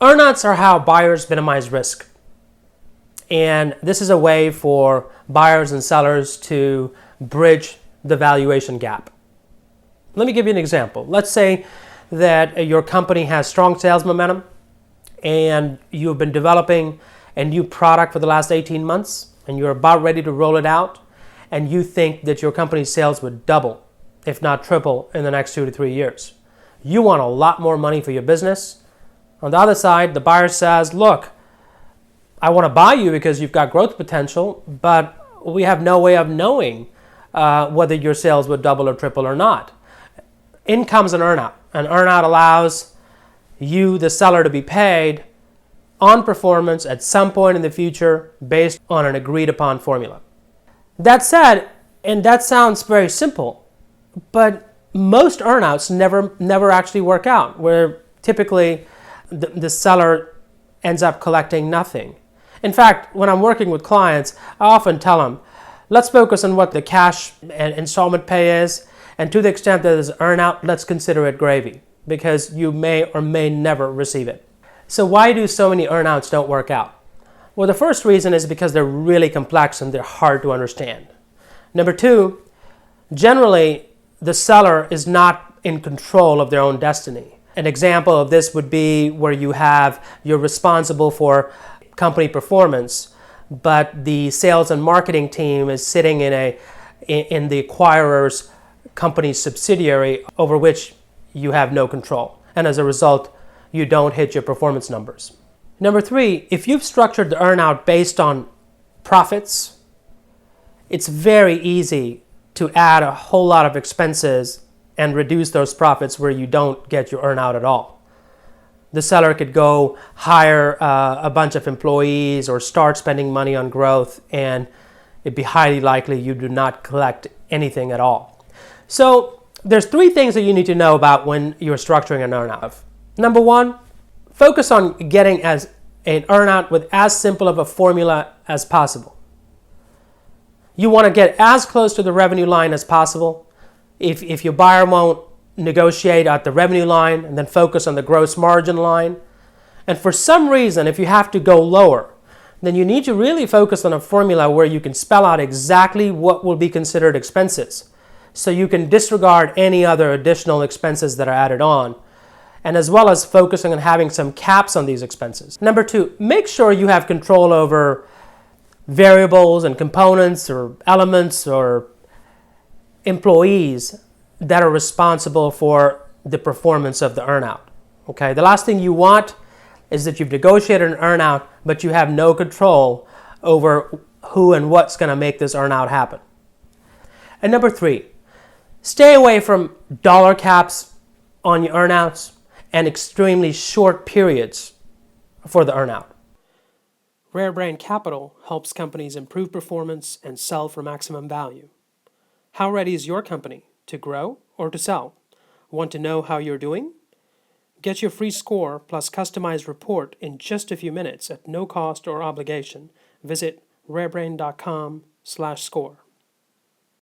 Earnouts are how buyers minimize risk. And this is a way for buyers and sellers to bridge the valuation gap. Let me give you an example. Let's say that your company has strong sales momentum and you've been developing a new product for the last 18 months and you're about ready to roll it out, and you think that your company's sales would double, if not triple, in the next 2 to 3 years. You want a lot more money for your business. On the other side, the buyer says, look, I want to buy you because you've got growth potential, but we have no way of knowing whether your sales would double or triple or not. In comes an earnout. An earnout allows you, the seller, to be paid on performance at some point in the future based on an agreed upon formula. That said, and that sounds very simple, but most earnouts never actually work out, where typically the seller ends up collecting nothing. In fact, when I'm working with clients, I often tell them, let's focus on what the cash and installment pay is, and to the extent that there's an earnout, let's consider it gravy, because you may or may never receive it. So why do so many earnouts don't work out? Well, the first reason is because they're really complex and they're hard to understand. Number two, generally, the seller is not in control of their own destiny. An example of this would be where you're responsible for company performance, but the sales and marketing team is sitting in the acquirer's company's subsidiary over which you have no control. And as a result, you don't hit your performance numbers. Number three, if you've structured the earnout based on profits, it's very easy to add a whole lot of expenses and reduce those profits where you don't get your earnout at all. The seller could go hire a bunch of employees or start spending money on growth, and it'd be highly likely you do not collect anything at all. So there's three things that you need to know about when you're structuring an earnout. Number one, focus on getting an earnout with as simple of a formula as possible. You want to get as close to the revenue line as possible. If your buyer won't negotiate at the revenue line, and then focus on the gross margin line. And for some reason, if you have to go lower, then you need to really focus on a formula where you can spell out exactly what will be considered expenses, so you can disregard any other additional expenses that are added on, and as well as focusing on having some caps on these expenses. Number two, make sure you have control over variables and components or elements or employees that are responsible for the performance of the earnout. Okay, the last thing you want is that you've negotiated an earnout, but you have no control over who and what's going to make this earnout happen. And number three, stay away from dollar caps on your earnouts and extremely short periods for the earnout. Rare Brain Capital helps companies improve performance and sell for maximum value. How ready is your company to grow or to sell? Want to know how you're doing? Get your free score plus customized report in just a few minutes at no cost or obligation. Visit rarebrain.com/score.